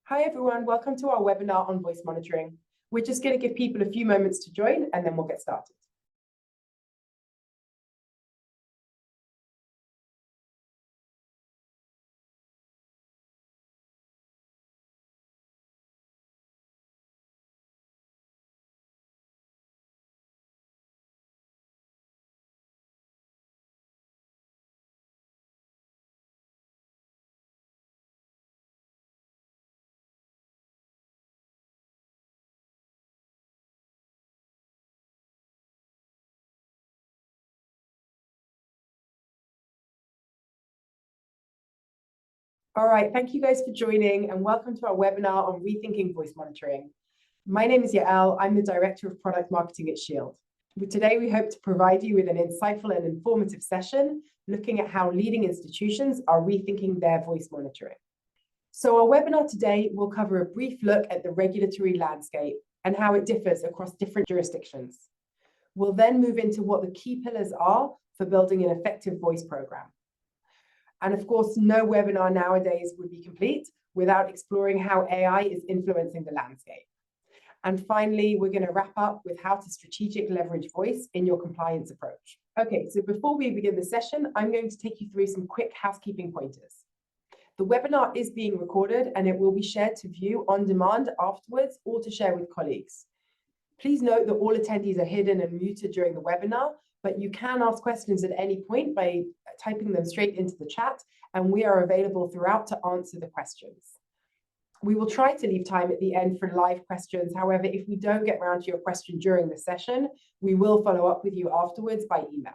Hi everyone, welcome to our webinar on voice monitoring. We're just going to give people a few moments to join and then we'll get started. All right, thank you guys for joining and welcome to our webinar on rethinking voice monitoring. My name is Yael, I'm the Director of Product Marketing at Shield. Today we hope to provide you with an insightful and informative session looking at how leading institutions are rethinking their voice monitoring. So our webinar today will cover a brief look at the regulatory landscape and how it differs across different jurisdictions. We'll then move into what the key pillars are for building an effective voice program. And of course, no webinar nowadays would be complete without exploring how AI is influencing the landscape. And finally, we're going to wrap up with how to strategically leverage voice in your compliance approach. Okay, so before we begin the session, I'm going to take you through some quick housekeeping pointers. The webinar is being recorded and it will be shared to view on demand afterwards or to share with colleagues. Please note that all attendees are hidden and muted during the webinar, but you can ask questions at any point by typing them straight into the chat, and we are available throughout to answer the questions. We will try to leave time at the end for live questions. However, if we don't get around to your question during the session, we will follow up with you afterwards by email.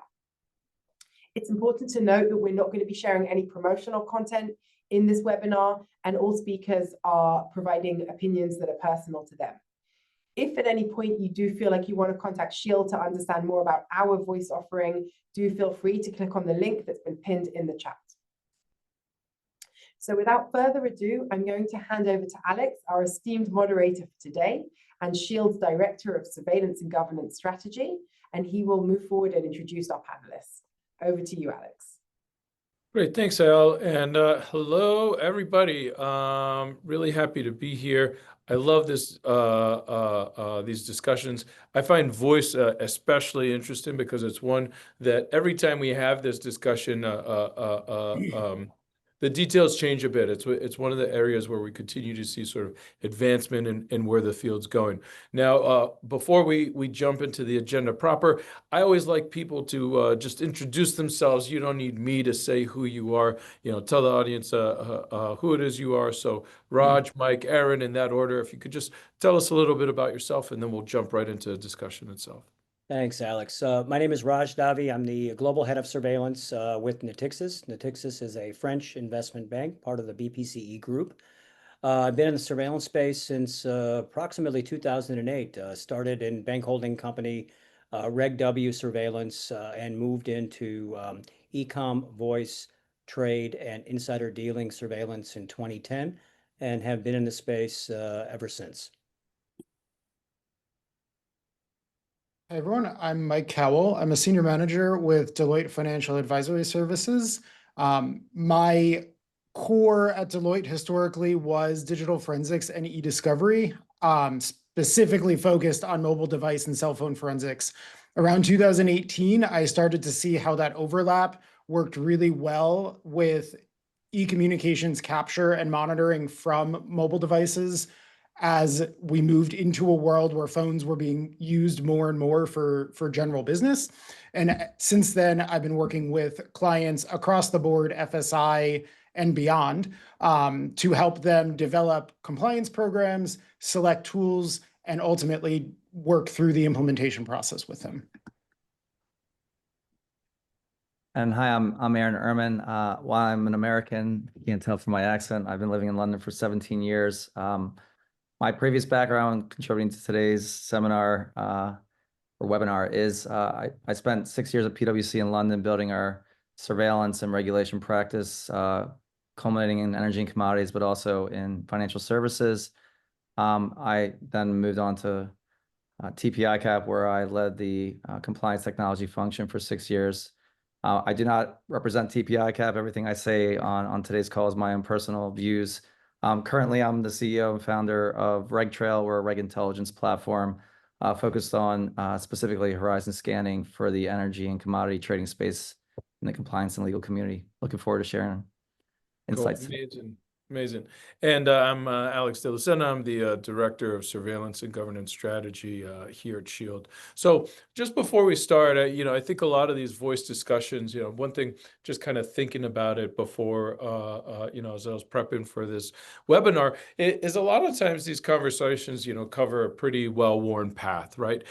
It's important to note that we're not going to be sharing any promotional content in this webinar, and all speakers are providing opinions that are personal to them. If at any point you do feel like you want to contact Shield to understand more about our voice offering, do feel free to click on the link that's been pinned in the chat. So without further ado, I'm going to hand over to Alex, our esteemed moderator for today, and Shield's Director of Surveillance and Governance Strategy, and he will move forward and introduce our panelists. Over to you, Alex. Great, thanks, Al, and hello, everybody. Really happy to be here. I love this these discussions. I find voice especially interesting because it's one that every time we have this discussion, the details change a bit. It's one of the areas where we continue to see sort of advancement in where the field's going. Now, before we jump into the agenda proper, I always like people to just introduce themselves. You don't need me to say who you are. You know, tell the audience who it is you are. So Raj, Mike, Eren, in that order. If you could just tell us a little bit about yourself, and then we'll jump right into the discussion itself. Thanks, Alex. My name is Raj Dave. I'm the Global Head of Surveillance with Natixis. Natixis is a French investment bank, part of the BPCE group. I've been in the surveillance space since approximately 2008. Started in bank holding company, Reg W surveillance, and moved into e-com, voice, trade, and insider dealing surveillance in 2010, and have been in the space ever since. Hey everyone, I'm Mike Cowell. I'm a senior manager with Deloitte Financial Advisory Services. My core at Deloitte historically was digital forensics and e-discovery, specifically focused on mobile device and cell phone forensics. Around 2018, I started to see how that overlap worked really well with e-communications capture and monitoring from mobile devices, as we moved into a world where phones were being used more and more for general business. And since then, I've been working with clients across the board, FSI and beyond, to help them develop compliance programs, select tools, and ultimately work through the implementation process with them. And hi, I'm Eren Erman. While I'm an American, you can't tell from my accent, I've been living in London for 17 years. My previous background contributing to today's seminar or webinar is I spent 6 years at PwC in London building our surveillance and regulation practice, culminating in energy and commodities, but also in financial services. I then moved on to TP ICAP, where I led the compliance technology function for 6 years. I do not represent TP ICAP. Everything I say on today's call is my own personal views. Currently, I'm the CEO and founder of RegTrail. We're a reg intelligence platform focused on specifically horizon scanning for the energy and commodity trading space in the compliance and legal community. Looking forward to sharing Cool. insights. Amazing. Amazing. And I'm Alex de Lucena. I'm the Director of Surveillance and Governance Strategy here at Shield. So just before we start, I think a lot of these voice discussions, one thing, just kind of thinking about it before, as I was prepping for this webinar, is a lot of times these conversations, cover a pretty well-worn path, right?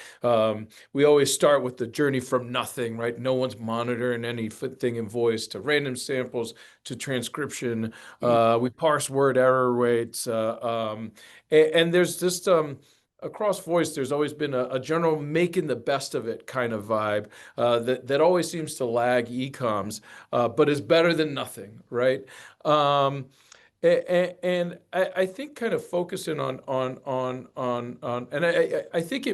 We always start with the journey from nothing, right? No one's monitoring anything in voice, to random samples, to transcription. We parse word error rates, and there's just across voice, there's always been a general making the best of it kind of vibe that always seems to lag e-coms, but is better than nothing, right? And I think kind of focusing on and I think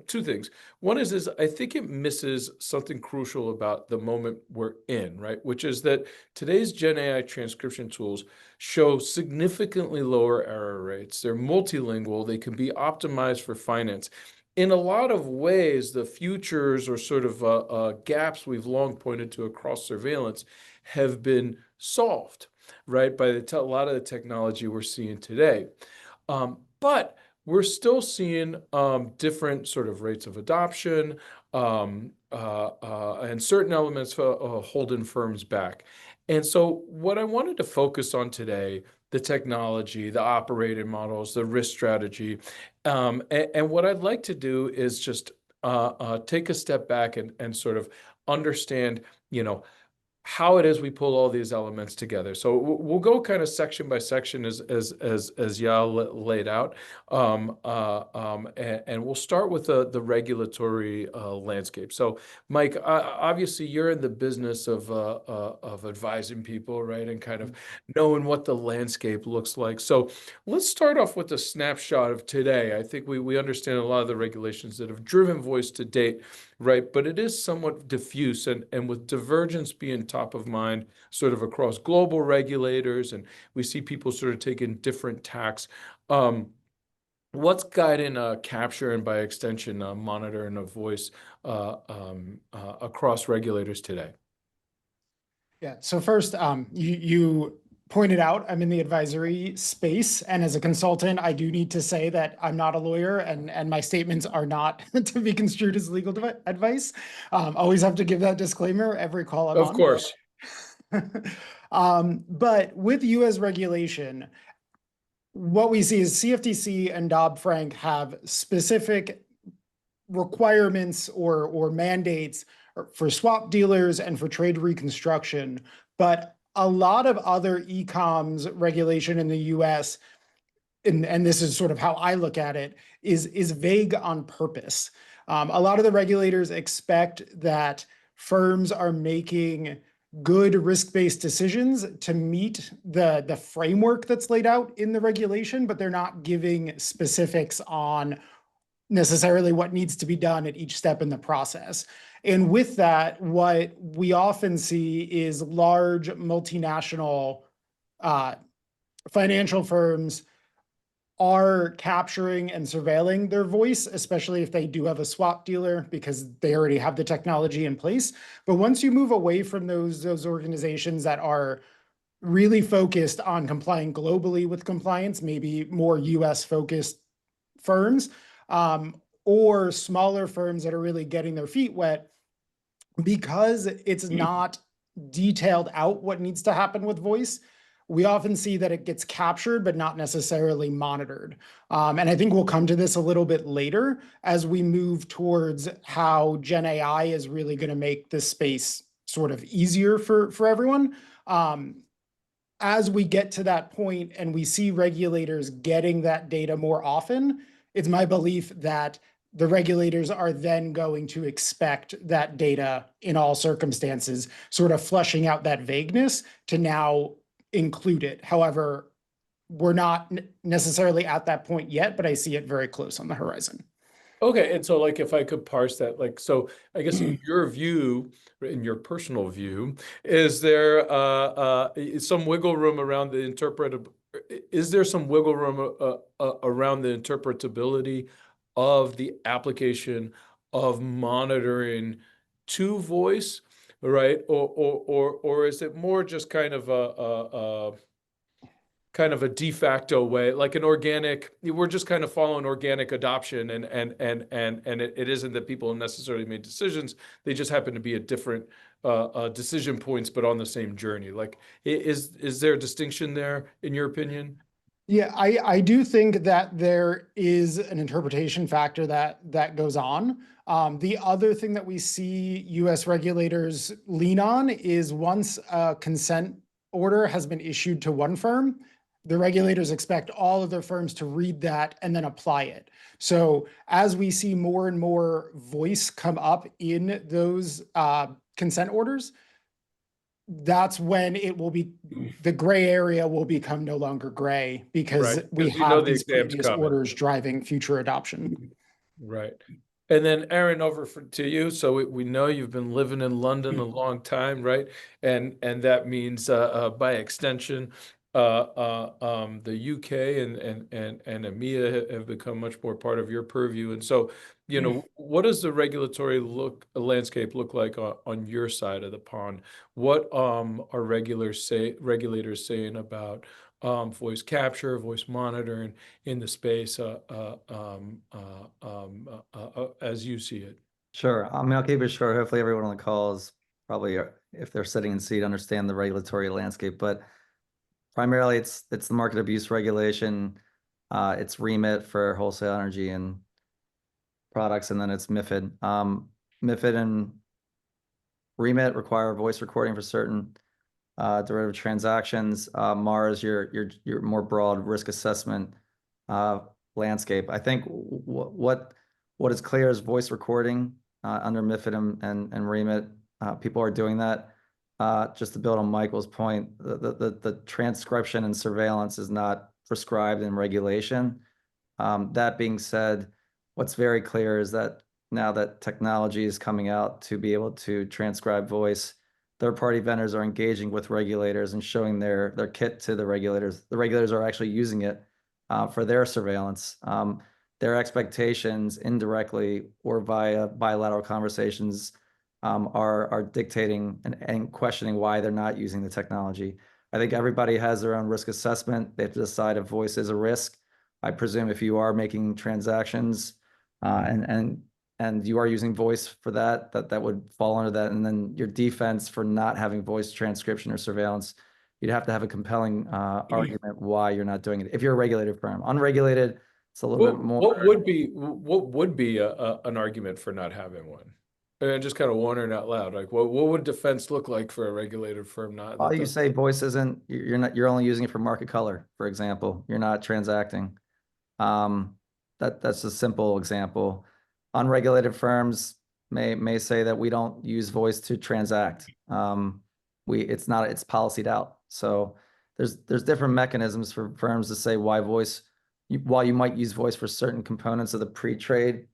two things. One is I think it misses something crucial about the moment we're in, right? Which is that today's Gen AI transcription tools show significantly lower error rates. They're multilingual. They can be optimized for finance. In a lot of ways, the futures or sort of gaps we've long pointed to across surveillance have been solved, right, by a lot of the technology we're seeing today. But we're still seeing different sort of rates of adoption and certain elements holding firms back. And so what I wanted to focus on today, the technology, the operating models, the risk strategy, and what I'd like to do is just take a step back and sort of understand, how it is we pull all these elements together. So we'll go kind of section by section as Yael laid out, and we'll start with the regulatory landscape. So, Mike, obviously you're in the business of advising people, right, and kind of knowing what the landscape looks like. So let's start off with a snapshot of today. I think we understand a lot of the regulations that have driven voice to date, right? But it is somewhat diffuse, and with divergence being top of mind sort of across global regulators, and we see people sort of taking different tacks. What's guiding capture and by extension monitoring of voice across regulators today? Yeah, so first, you pointed out I'm in the advisory space, and as a consultant, I do need to say that I'm not a lawyer, and my statements are not to be construed as legal advice. Always have to give that disclaimer every call I'm on. Of course. But with US regulation, what we see is CFTC and Dodd-Frank have specific requirements or mandates for swap dealers and for trade reconstruction, but a lot of other e-coms regulation in the US, and this is sort of how I look at it, is vague on purpose. A lot of the regulators expect that firms are making good risk-based decisions to meet the framework that's laid out in the regulation, but they're not giving specifics on necessarily what needs to be done at each step in the process. And with that, what we often see is large multinational financial firms are capturing and surveilling their voice, especially if they do have a swap dealer, because they already have the technology in place. But once you move away from those organizations that are really focused on complying globally with compliance, maybe more US focused firms, or smaller firms that are really getting their feet wet, because it's not detailed out what needs to happen with voice, we often see that it gets captured, but not necessarily monitored. And I think we'll come to this a little bit later as we move towards how Gen AI is really going to make this space sort of easier for everyone. As we get to that point and we see regulators getting that data more often, it's my belief that the regulators are then going to expect that data in all circumstances, sort of flushing out that vagueness to now include it. However, we're not necessarily at that point yet, but I see it very close on the horizon. Okay, and so like if I could parse that, like, so I guess in your view, in your personal view, is there some wiggle room around the is there some wiggle room around the interpretability of the application of monitoring to voice, right? Or is it more just kind of a de facto way, like an organic, we're just kind of following organic adoption, and it isn't that people necessarily made decisions, they just happen to be at different decision points, but on the same journey. Like, is there a distinction there, in your opinion? Yeah, I do think that there is an interpretation factor that goes on. The other thing that we see US regulators lean on is once a consent order has been issued to one firm, the regulators expect all of their firms to read that and then apply it. So as we see more and more voice come up in those consent orders, that's when it will be, the gray area will become no longer gray, because Right, we 'cause we know have the these exam's previous coming. orders driving future adoption. Right. And then Eren, over to you. So we know you've been living in London a long time, right? And that means by extension, the UK and EMEA have become much more part of your purview. And so, what does the regulatory landscape look like on your side of the pond? What are regulators saying about voice capture, voice monitoring in the space as you see it? Sure. I mean, I'll keep it short. Hopefully everyone on the call is probably, if they're sitting in seat, understand the regulatory landscape, but primarily it's the market abuse regulation, it's remit for wholesale energy and products, and then it's MiFID. MiFID and remit require voice recording for certain derivative transactions. MARS, your more broad risk assessment landscape. I think what is clear is voice recording under MiFID and remit. People are doing that. Just to build on Michael's point, the transcription and surveillance is not prescribed in regulation. That being said, what's very clear is that now that technology is coming out to be able to transcribe voice, third-party vendors are engaging with regulators and showing their kit to the regulators. The regulators are actually using it for their surveillance. Their expectations indirectly or via bilateral conversations are dictating and questioning why they're not using the technology. I think everybody has their own risk assessment. They have to decide if voice is a risk. I presume if you are making transactions and you are using voice for that would fall under that. And then your defense for not having voice transcription or surveillance, you'd have to have a compelling argument why you're not doing it. If you're a regulated firm, unregulated, it's a little bit more. What would be an argument for not having one? And just kind of wondering out loud, like what would defense look like for a regulated firm? Well, you say voice isn't, you're only using it for market color, for example. You're not transacting. That's a simple example. Unregulated firms may say that we don't use voice to transact. It's policied out. So there's different mechanisms for firms to say why while you might use voice for certain components of the pre-trade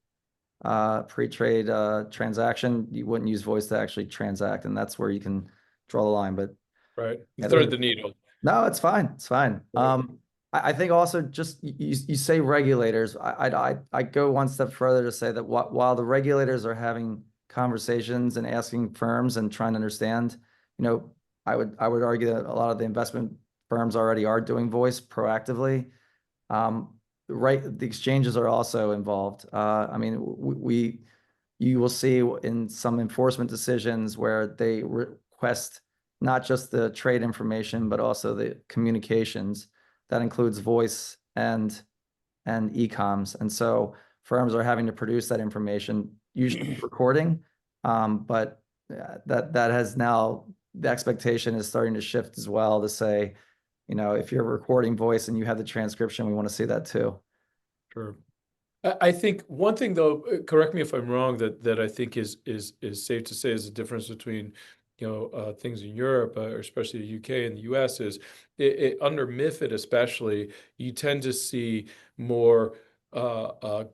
transaction, you wouldn't use voice to actually transact, and that's where you can draw the line. But right, you thread the needle. No, it's fine. It's fine. Right. I think also just you say regulators. I go one step further to say that while the regulators are having conversations and asking firms and trying to understand, I would argue that a lot of the investment firms already are doing voice proactively. The exchanges are also involved. I mean, you will see in some enforcement decisions where they request not just the trade information, but also the communications. That includes voice and e-coms. And so firms are having to produce that information, usually recording, but that has now, the expectation is starting to shift as well to say, if you're recording voice and you have the transcription, we want to see that too. Sure. I think one thing, though, correct me if I'm wrong, that I think is safe to say is the difference between things in Europe, or especially the UK and the US, is under MiFID especially, you tend to see more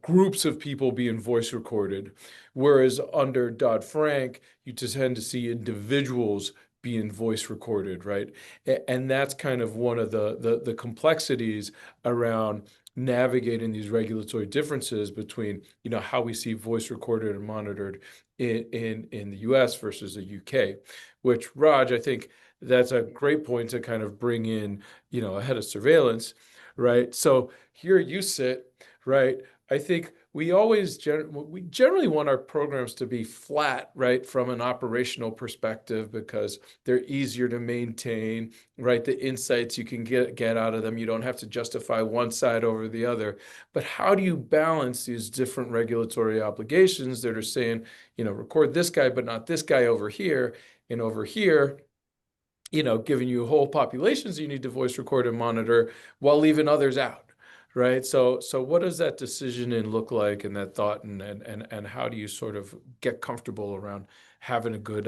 groups of people being voice recorded, whereas under Dodd-Frank, you just tend to see individuals being voice recorded, right? And that's kind of one of the complexities around navigating these regulatory differences between, you know, how we see voice recorded and monitored in the US versus the UK, which, Raj, I think that's a great point to kind of bring in, you know, a head of surveillance, right? So here you sit, right? I think we always we generally want our programs to be flat, right, from an operational perspective, because they're easier to maintain, right? The insights you can get out of them, you don't have to justify one side over the other. But how do you balance these different regulatory obligations that are saying, you know, record this guy, but not this guy over here, and over here, you know, giving you whole populations you need to voice record and monitor while leaving others out, right? So what does that decision look like, and that thought, and how do you sort of get comfortable around having a good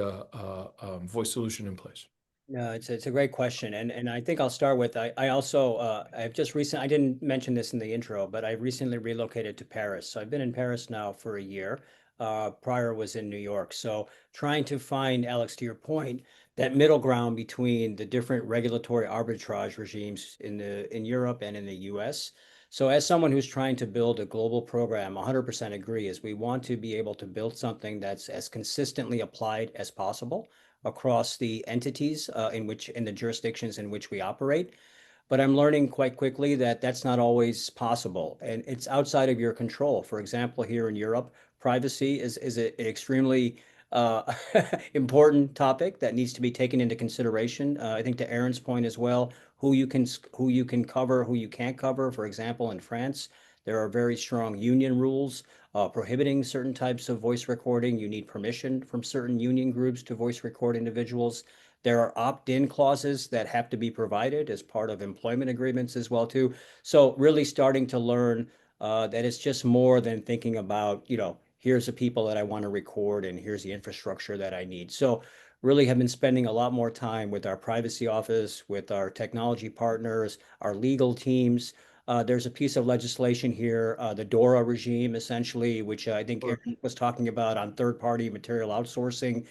voice solution in place? No, it's a great question, and I think I'll start with I also I've just recently, I didn't mention this in the intro, but I recently relocated to Paris. So I've been in Paris now for a year. Prior was in New York. So trying to find, Alex, to your point, that middle ground between the different regulatory arbitrage regimes in Europe and in the US. So as someone who's trying to build a global program, 100% agree, is we want to be able to build something that's as consistently applied as possible across the entities in the jurisdictions in which we operate. But I'm learning quite quickly that that's not always possible, and it's outside of your control. For example, here in Europe, privacy is an extremely important topic that needs to be taken into consideration. I think to Eren's point as well, who you can cover, who you can't cover. For example, in France, there are very strong union rules prohibiting certain types of voice recording. You need permission from certain union groups to voice record individuals. There are opt-in clauses that have to be provided as part of employment agreements as well too. So really starting to learn that it's just more than thinking about, you know, here's the people that I want to record and here's the infrastructure that I need. So really have been spending a lot more time with our privacy office, with our technology partners, our legal teams. There's a piece of legislation here, the DORA regime, essentially, which I think Eren was talking about on third-party material outsourcing.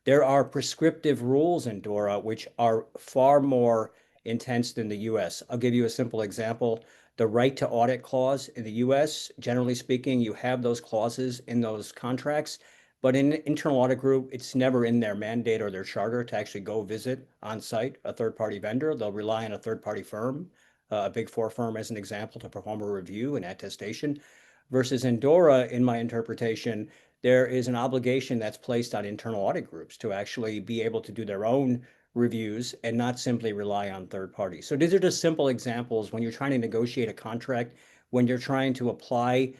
There are prescriptive rules in DORA which are far more intense than the US. I'll give you a simple example. The right to audit clause in the US, generally speaking, you have those clauses in those contracts, but in internal audit group, it's never in their mandate or their charter to actually go visit on site a third-party vendor. They'll rely on a third-party firm, a Big Four firm as an example, to perform a review and attestation. Versus in DORA, in my interpretation, there is an obligation that's placed on internal audit groups to actually be able to do their own reviews and not simply rely on third parties. So these are just simple examples when you're trying to negotiate a contract, when you're trying to apply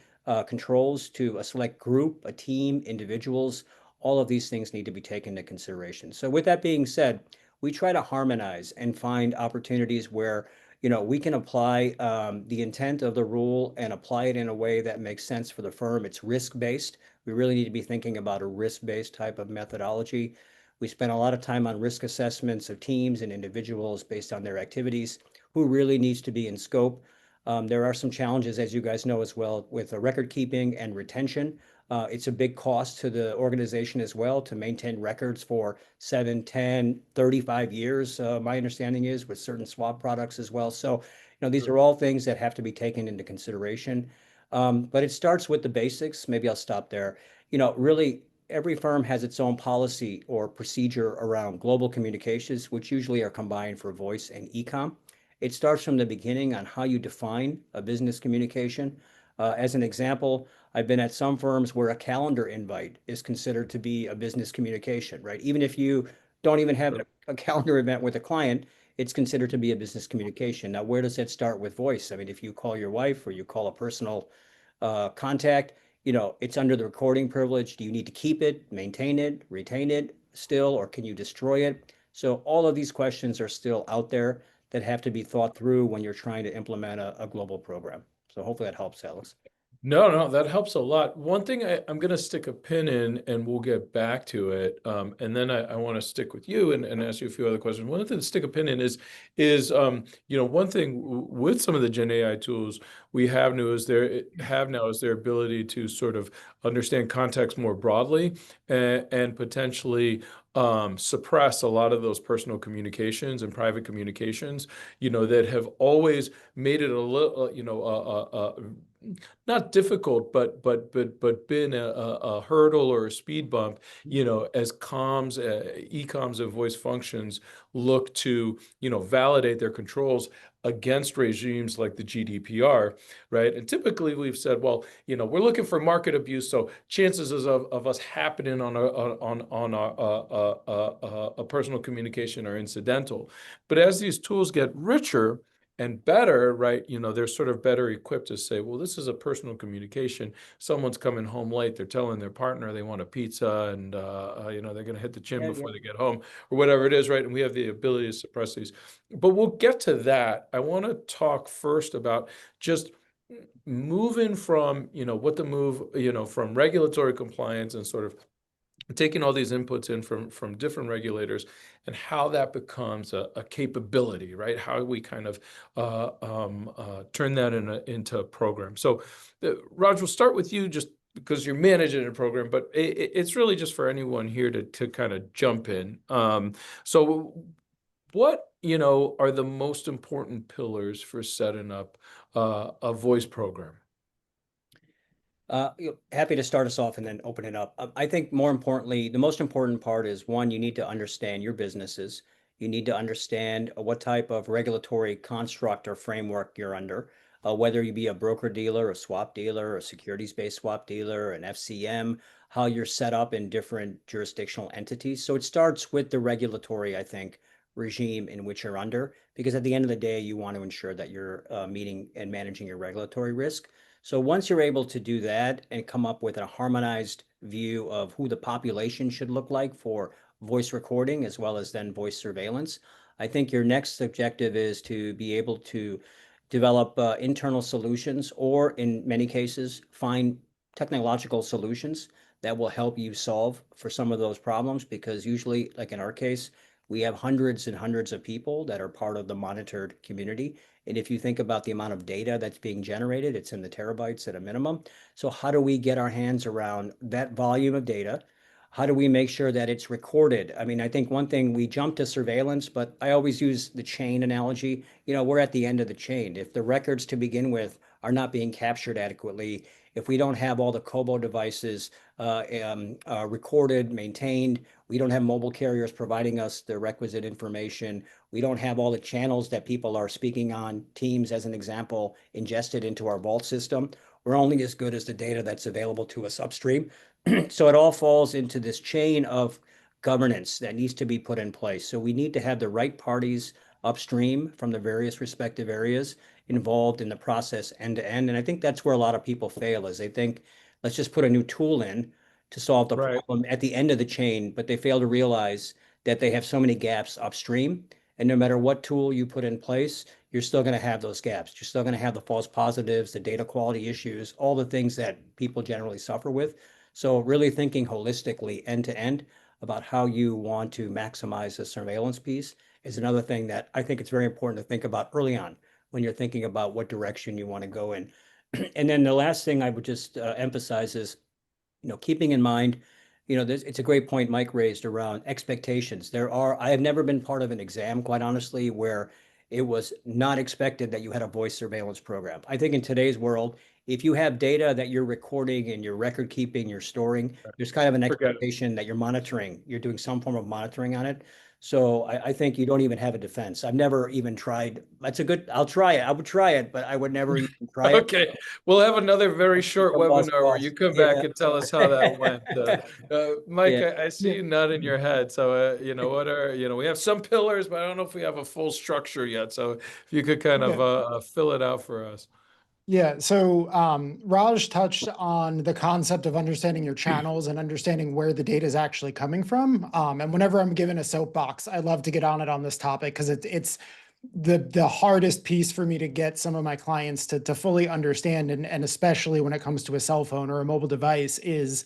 controls to a select group, a team, individuals. All of these things need to be taken into consideration. So with that being said, we try to harmonize and find opportunities where, you know, we can apply the intent of the rule and apply it in a way that makes sense for the firm. It's risk-based. We really need to be thinking about a risk-based type of methodology. We spend a lot of time on risk assessments of teams and individuals based on their activities, who really needs to be in scope. There are some challenges, as you guys know as well, with record keeping and retention. It's a big cost to the organization as well to maintain records for 7, 10, 35 years, my understanding is, with certain swab products as well. So, you know, these are all things that have to be taken into consideration. But it starts with the basics. Maybe I'll stop there. You know, really, every firm has its own policy or procedure around global communications, which usually are combined for voice and e-com. It starts from the beginning on how you define a business communication. As an example, I've been at some firms where a calendar invite is considered to be a business communication, right? Even if you don't even have a calendar event with a client, it's considered to be a business communication. Now, where does that start with voice? I mean, if you call your wife or you call a personal contact, you know, it's under the recording privilege. Do you need to keep it, maintain it, retain it still, or can you destroy it? So all of these questions are still out there that have to be thought through when you're trying to implement a global program. So hopefully that helps, Alex. No, that helps a lot. One thing I'm going to stick a pin in, and we'll get back to it. And then I want to stick with you and ask you a few other questions. One thing to stick a pin in is you know, one thing with some of the Gen AI tools we have now is their ability to sort of understand context more broadly and potentially suppress a lot of those personal communications and private communications, that have always made it a little, not difficult, but been a hurdle or a speed bump, as comms, e-comms and voice functions look to, validate their controls against regimes like the GDPR, right? And typically we've said, well, we're looking for market abuse, so chances of us happening on a personal communication are incidental. But as these tools get richer and better, right, they're sort of better equipped to say, well, this is a personal communication. Someone's coming home late. They're telling their partner they want a pizza, and they're going to hit the gym before they get home, or whatever it is, right? And we have the ability to suppress these. But we'll get to that. I want to talk first about just moving from, what the move, from regulatory compliance and sort of taking all these inputs in from different regulators, and how that becomes a capability, right? How we kind of turn that into a program. So, Raj, we'll start with you, just because you're managing a program, but it's really just for anyone here to kind of jump in. So what, are the most important pillars for setting up a voice program? Happy to start us off and then open it up. I think more importantly, the most important part is, one, you need to understand your businesses. You need to understand what type of regulatory construct or framework you're under, whether you be a broker dealer, a swap dealer, a securities-based swap dealer, an FCM, how you're set up in different jurisdictional entities. So it starts with the regulatory, I think, regime in which you're under, because at the end of the day, you want to ensure that you're meeting and managing your regulatory risk. So once you're able to do that and come up with a harmonized view of who the population should look like for voice recording as well as then voice surveillance, I think your next objective is to be able to develop internal solutions, or in many cases, find technological solutions that will help you solve for some of those problems, because usually, like in our case, we have hundreds and hundreds of people that are part of the monitored community. And if you think about the amount of data that's being generated, it's in the terabytes at a minimum. So how do we get our hands around that volume of data? How do we make sure that it's recorded? I mean, I think one thing, we jump to surveillance, but I always use the chain analogy. We're at the end of the chain. If the records to begin with are not being captured adequately, if we don't have all the COBO devices recorded, maintained, we don't have mobile carriers providing us the requisite information, we don't have all the channels that people are speaking on, Teams as an example, ingested into our vault system, we're only as good as the data that's available to us upstream. So it all falls into this chain of governance that needs to be put in place. So we need to have the right parties upstream from the various respective areas involved in the process end to end. And I think that's where a lot of people fail, is they think, let's just put a new tool in to solve the problem at the end of the chain, but they fail to realize that they have so many gaps upstream. And no matter what tool you put in place, you're still going to have those gaps. You're still going to have the false positives, the data quality issues, all the things that people generally suffer with. So really thinking holistically end to end about how you want to maximize the surveillance piece is another thing that I think it's very important to think about early on when you're thinking about what direction you want to go in. And then the last thing I would just emphasize is, keeping in mind, it's a great point Mike raised around expectations. I have never been part of an exam, quite honestly, where it was not expected that you had a voice surveillance program. I think in today's world, if you have data that you're recording and you're record keeping, you're storing, there's kind of an expectation that you're monitoring, you're doing some form of monitoring on it. So I think you don't even have a defense. I've never even tried. I'll try it. I would try it, but I would never even try it. Okay, we'll have another very short webinar where you come back and tell us how that went. Mike, I see you nodding your head. So, we have some pillars, but I don't know if we have a full structure yet. So if you could kind of fill it out for us. Yeah, so Raj touched on the concept of understanding your channels and understanding where the data is actually coming from. And whenever I'm given a soapbox, I love to get on it on this topic, because it's the hardest piece for me to get some of my clients to fully understand, and especially when it comes to a cell phone or a mobile device, is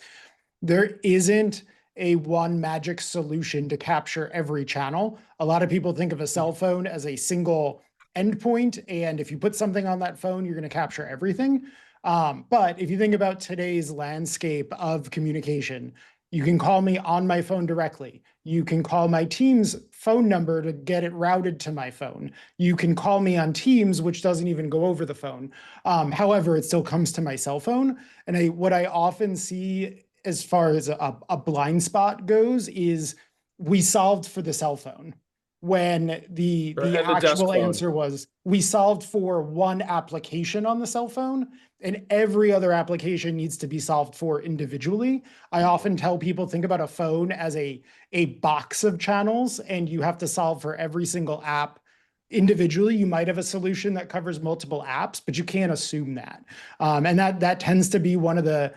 there isn't a one magic solution to capture every channel. A lot of people think of a cell phone as a single endpoint, and if you put something on that phone, you're going to capture everything. But if you think about today's landscape of communication, You can call me on my phone directly. You can call my Teams phone number to get it routed to my phone. You can call me on Teams, which doesn't even go over the phone. However, it still comes to my cell phone. And what I often see as far as a blind spot goes is we solved for the cell phone, when the And the desk actual phone. answer was we solved for one application on the cell phone, and every other application needs to be solved for individually. I often tell people, think about a phone as a box of channels, and you have to solve for every single app individually. You might have a solution that covers multiple apps, but you can't assume that. And that tends to be one of the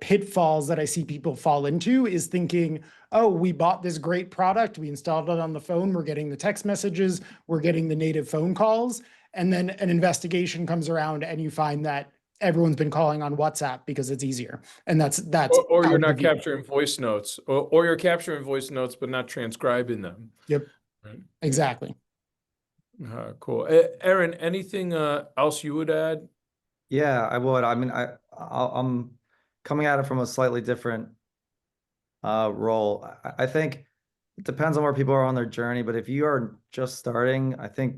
pitfalls that I see people fall into, is thinking, oh, we bought this great product, we installed it on the phone, we're getting the text messages, we're getting the native phone calls, and then an investigation comes around and you find that everyone's been calling on WhatsApp because it's easier. And that's Or out you're of not view. capturing voice notes, or you're capturing voice notes but not transcribing them. Yep, Right. exactly. Cool. Eren, anything else you would add? Yeah, I would. I mean, I'm coming at it from a slightly different role. I think it depends on where people are on their journey, but if you are just starting, I think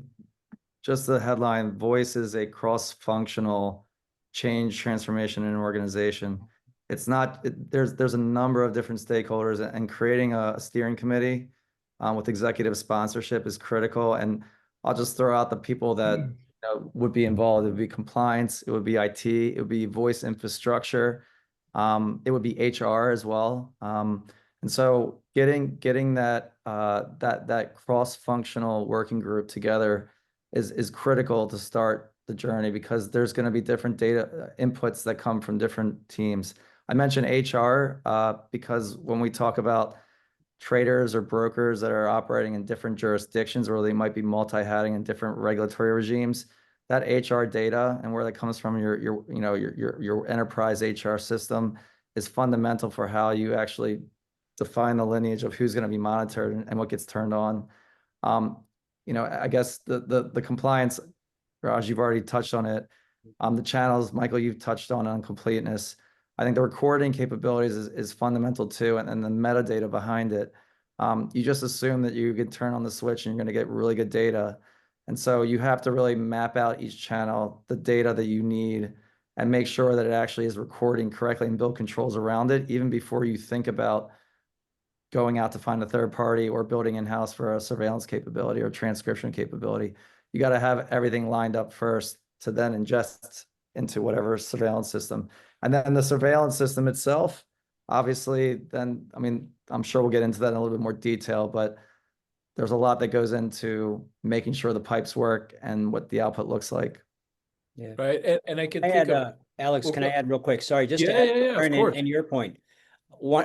just the headline, voice is a cross-functional change transformation in an organization. It's not, there's a number of different stakeholders, and creating a steering committee with executive sponsorship is critical. And I'll just throw out the people that would be involved. It would be compliance, it would be IT, it would be voice infrastructure, it would be HR as well. And so getting that that cross-functional working group together is critical to start the journey, because there's going to be different data inputs that come from different teams. I mentioned HR because when we talk about traders or brokers that are operating in different jurisdictions, or they might be multi-hatting in different regulatory regimes, that HR data and where that comes from, your enterprise HR system, is fundamental for how you actually define the lineage of who's going to be monitored and what gets turned on. I guess the compliance, Raj, you've already touched on it. The channels, Michael, you've touched on completeness. I think the recording capabilities is fundamental too, and the metadata behind it. You just assume that you can turn on the switch and you're going to get really good data. And so you have to really map out each channel, the data that you need, and make sure that it actually is recording correctly and build controls around it, even before you think about going out to find a third party or building in-house for a surveillance capability or transcription capability. You got to have everything lined up first to then ingest into whatever surveillance system. And then the surveillance system itself, obviously, then, I mean, I'm sure we'll get into that in a little bit more detail, but there's a lot that goes into making sure the pipes work and what the output looks like. Yeah. Right. And I can I think add, of, Alex, well, can I add real quick? Sorry, just to yeah, add, of Aaron, course. and your point.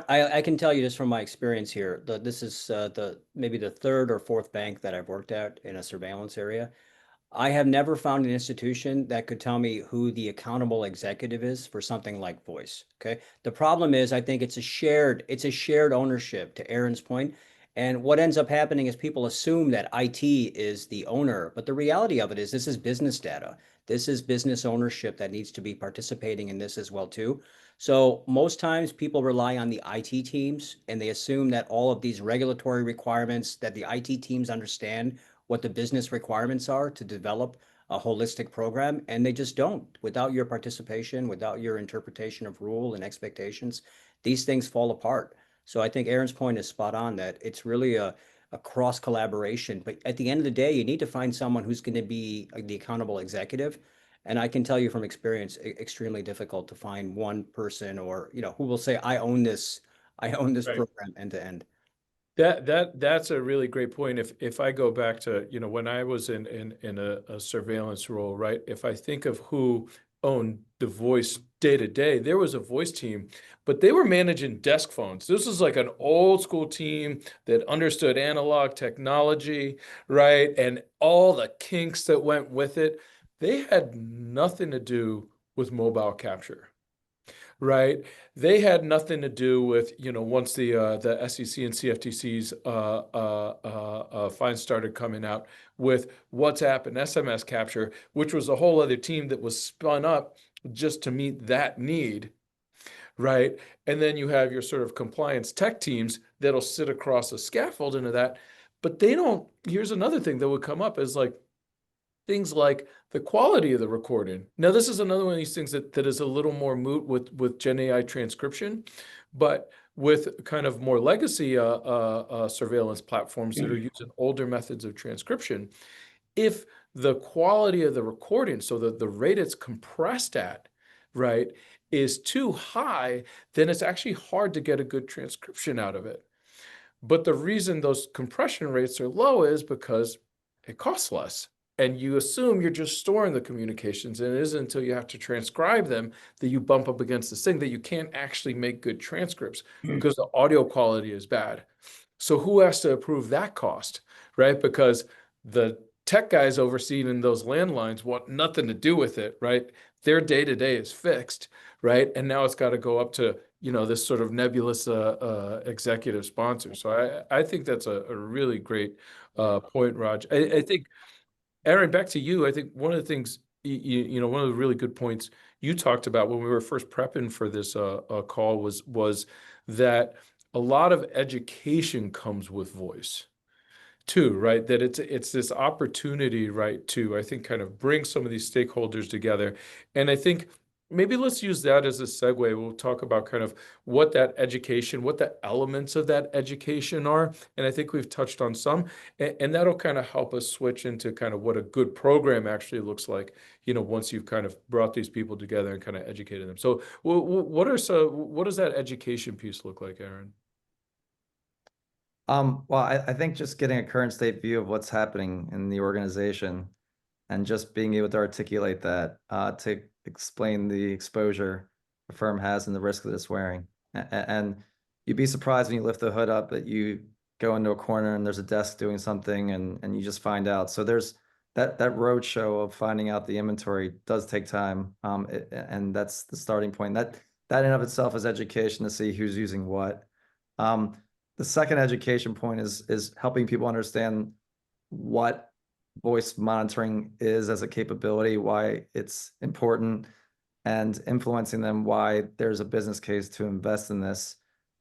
I can tell you just from my experience here, this is maybe the third or fourth bank that I've worked at in a surveillance area. I have never found an institution that could tell me who the accountable executive is for something like voice. Okay. The problem is, I think it's a shared ownership, to Aaron's point. And what ends up happening is people assume that IT is the owner, but the reality of it is this is business data. This is business ownership that needs to be participating in this as well too. So most times people rely on the IT teams, and they assume that all of these regulatory requirements, that the IT teams understand what the business requirements are to develop a holistic program, and they just don't. Without your participation, without your interpretation of rule and expectations, these things fall apart. So I think Aaron's point is spot on, that it's really a cross collaboration. But at the end of the day, you need to find someone who's going to be the accountable executive. And I can tell you from experience, extremely difficult to find one person, or who will say, I own this Right. program end to end. That's a really great point. If I go back to, when I was in a surveillance role, right? If I think of who owned the voice day to day, there was a voice team, but they were managing desk phones. This was like an old school team that understood analog technology, right? And all the kinks that went with it. They had nothing to do with mobile capture. Right. They had nothing to do with, once the SEC and CFTC's fines started coming out, with WhatsApp and SMS capture, which was a whole other team that was spun up just to meet that need. right? And then you have your sort of compliance tech teams that'll sit across a scaffold into that. But they don't, here's another thing that would come up is like things like the quality of the recording. Now, this is another one of these things that is a little more moot with Gen AI transcription, but with kind of more legacy surveillance platforms that are using older methods of transcription, if the quality of the recording, so that the rate it's compressed at, right, is too high, then it's actually hard to get a good transcription out of it. But the reason those compression rates are low is because it costs less. And you assume you're just storing the communications, and it isn't until you have to transcribe them that you bump up against this thing that you can't actually make good transcripts because the audio quality is bad. So who has to approve that cost, right? Because the tech guys overseeing those landlines want nothing to do with it, right? Their day-to-day is fixed, right? And now it's got to go up to, you know, this sort of nebulous executive sponsor. So I think that's a really great point, Raj. I think, Eren, back to you. I think one of the things, you know, one of the really good points you talked about when we were first prepping for this call was that a lot of education comes with voice too, right? That it's this opportunity, right, to, I think, kind of bring some of these stakeholders together. And I think maybe let's use that as a segue. We'll talk about kind of what that education, what the elements of that education are. And I think we've touched on some, and that'll kind of help us switch into kind of what a good program actually looks like, you know, once you've kind of brought these people together and kind of educated them. So what does that education piece look like, Eren? Well, I think just getting a current state view of what's happening in the organization and just being able to articulate that to explain the exposure the firm has and the risk that it's wearing. And you'd be surprised when you lift the hood up that you go into a corner and there's a desk doing something and you just find out. So there's that roadshow of finding out the inventory does take time. And that's the starting point. That in and of itself is education to see who's using what. The second education point is helping people understand what voice monitoring is as a capability, why it's important, and influencing them why there's a business case to invest in this.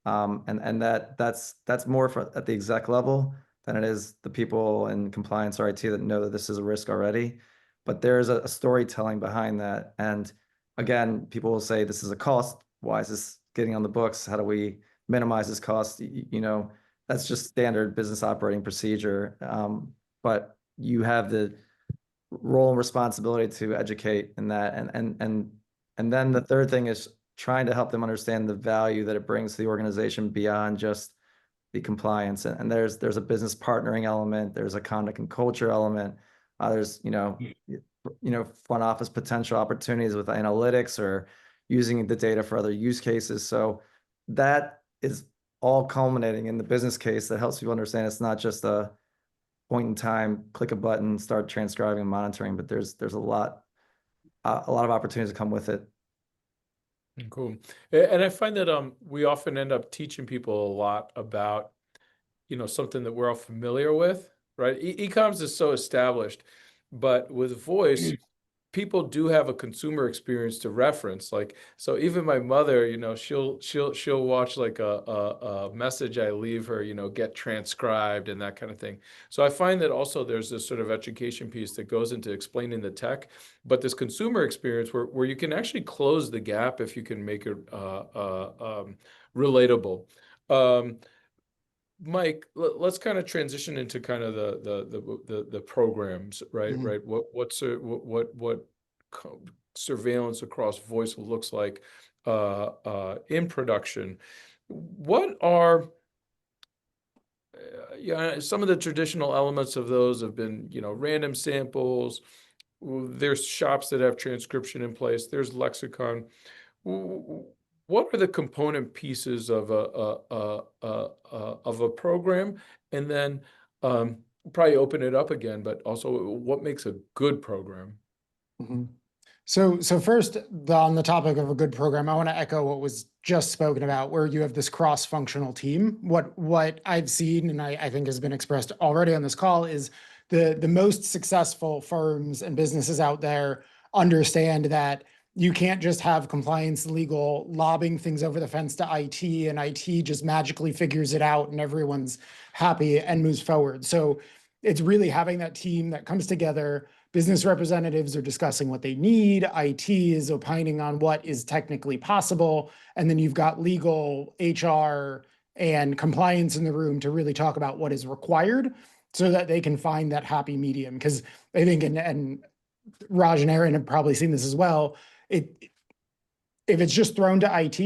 And that's more at the exec level than it is the people in compliance or IT that know that this is a risk already. But there's a storytelling behind that. And again, people will say this is a cost. Why is this getting on the books? How do we minimize this cost? You know, that's just standard business operating procedure. But you have the role and responsibility to educate in that. And then the third thing is trying to help them understand the value that it brings to the organization beyond just the compliance. And there's a business partnering element, there's a conduct and culture element, there's front office potential opportunities with analytics or using the data for other use cases. So that is all culminating in the business case that helps people understand it's not just a point in time, click a button, start transcribing and monitoring, but there's a lot of opportunities to come with it. Cool. And I find that we often end up teaching people a lot about, you know, something that we're all familiar with, right? E-coms is so established, but with voice, people do have a consumer experience to reference. Like, so even my mother, you know, she'll watch like a message I leave her, you know, get transcribed and that kind of thing. So I find that also there's this sort of education piece that goes into explaining the tech, but this consumer experience where you can actually close the gap if you can make it relatable. Mike, let's kind of transition into kind of the programs, right? Mhm. Right. What surveillance across voice looks like in production. What are some of the traditional elements of those have been, you know, random samples. There's shops that have transcription in place. There's lexicon. What are the component pieces of a program? And then probably open it up again, but also what makes a good program? Mhm. So first, on the topic of a good program, I want to echo what was just spoken about, where you have this cross-functional team. What I've seen, and I think has been expressed already on this call, is the most successful firms and businesses out there understand that You can't just have compliance legal lobbing things over the fence to IT, and IT just magically figures it out and everyone's happy and moves forward. So it's really having that team that comes together. Business representatives are discussing what they need. IT is opining on what is technically possible. And then you've got legal, HR, and compliance in the room to really talk about what is required so that they can find that happy medium. Because I think, and Raj and Eren have probably seen this as well, if it's just thrown to IT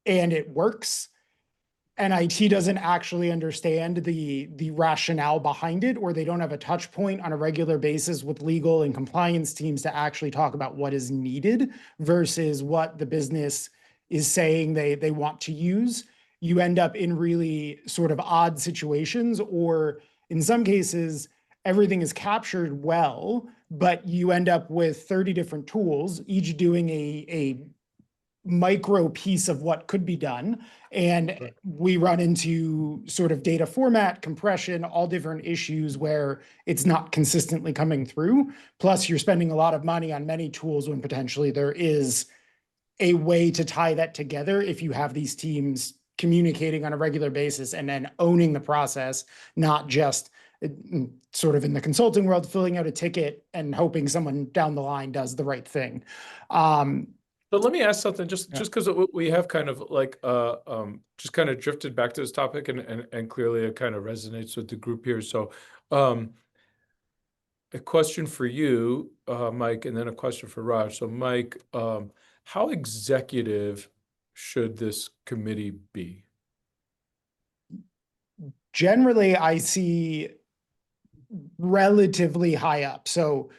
and it works, and IT doesn't actually understand the rationale behind it, or they don't have a touch point on a regular basis with legal and compliance teams to actually talk about what is needed versus what the business is saying they want to use, you end up in really sort of odd situations, or in some cases, everything is captured well, but you end up with 30 different tools, each doing a micro piece of what could be done. And we run into sort of data format, compression, all different issues where it's not consistently coming through. Plus, you're spending a lot of money on many tools when potentially there is a way to tie that together if you have these teams communicating on a regular basis and then owning the process, not just sort of in the consulting world, filling out a ticket and hoping someone down the line does the right thing. So let me ask something, just Yeah. because we have kind of like just kind of drifted back to this topic, and clearly it kind of resonates with the group here. So a question for you, Mike, and then a question for Raj. So Mike, how executive should this committee be? Generally, I see relatively high up. So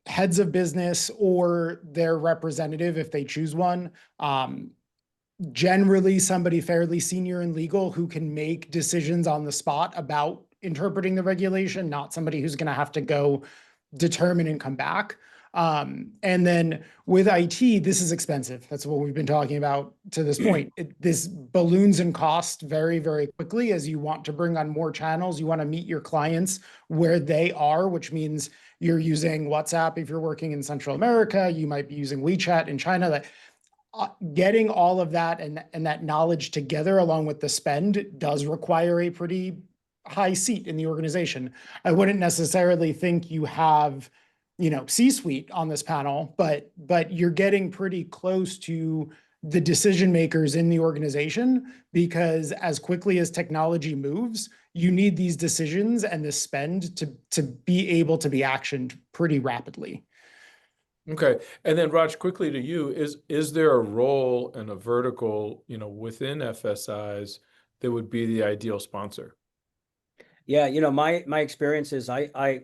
heads of business or their representative, if they choose one, generally somebody fairly senior in legal who can make decisions on the spot about interpreting the regulation, not somebody who's going to have to go determine and come back. And then with IT, this is expensive. That's what we've been talking about to this point. This balloons in cost very, very quickly as you want to bring on more channels. You want to meet your clients where they are, which means you're using WhatsApp if you're working in Central America. You might be using WeChat in China. That getting all of that and that knowledge together along with the spend does require a pretty high seat in the organization. I wouldn't necessarily think you have, C-suite on this panel, but you're getting pretty close to the decision makers in the organization, because as quickly as technology moves, you need these decisions and the spend to be able to be actioned pretty rapidly. Okay, and then Raj, quickly to you, is there a role and a vertical, within FSIs that would be the ideal sponsor? Yeah, my experience is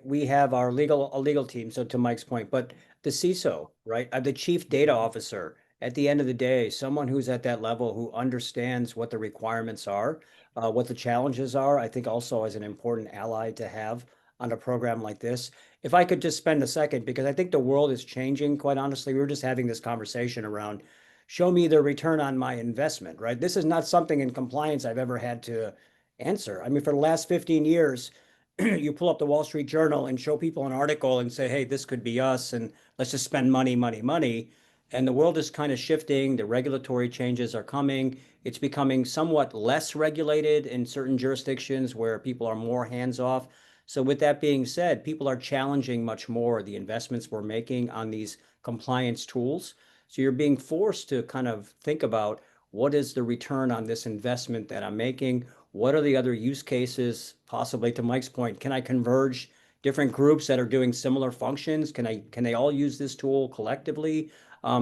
we have our legal team. So to Mike's point, but the CISO, right? The chief data officer, at the end of the day, someone who's at that level who understands what the requirements are, what the challenges are, I think also is an important ally to have on a program like this. If I could just spend a second, because I think the world is changing, quite honestly. We were just having this conversation around, show me the return on my investment, right? This is not something in compliance I've ever had to answer. I mean, for the last 15 years, you pull up the Wall Street Journal and show people an article and say, hey, this could be us, and let's just spend money, money, money. And the world is kind of shifting. The regulatory changes are coming. It's becoming somewhat less regulated in certain jurisdictions where people are more hands-off. So with that being said, people are challenging much more the investments we're making on these compliance tools. So you're being forced to kind of think about, what is the return on this investment that I'm making? What are the other use cases? Possibly, to Mike's point, can I converge different groups that are doing similar functions? Can they all use this tool collectively?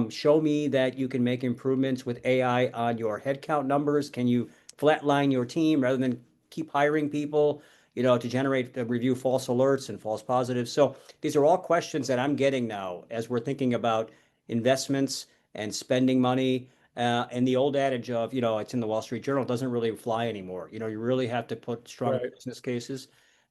Show me that you can make improvements with AI on your headcount numbers. Can you flatline your team rather than keep hiring people, to review false alerts and false positives? So these are all questions that I'm getting now as we're thinking about investments and spending money. And the old adage of, it's in the Wall Street Journal doesn't really fly anymore. You really have to put strong business cases.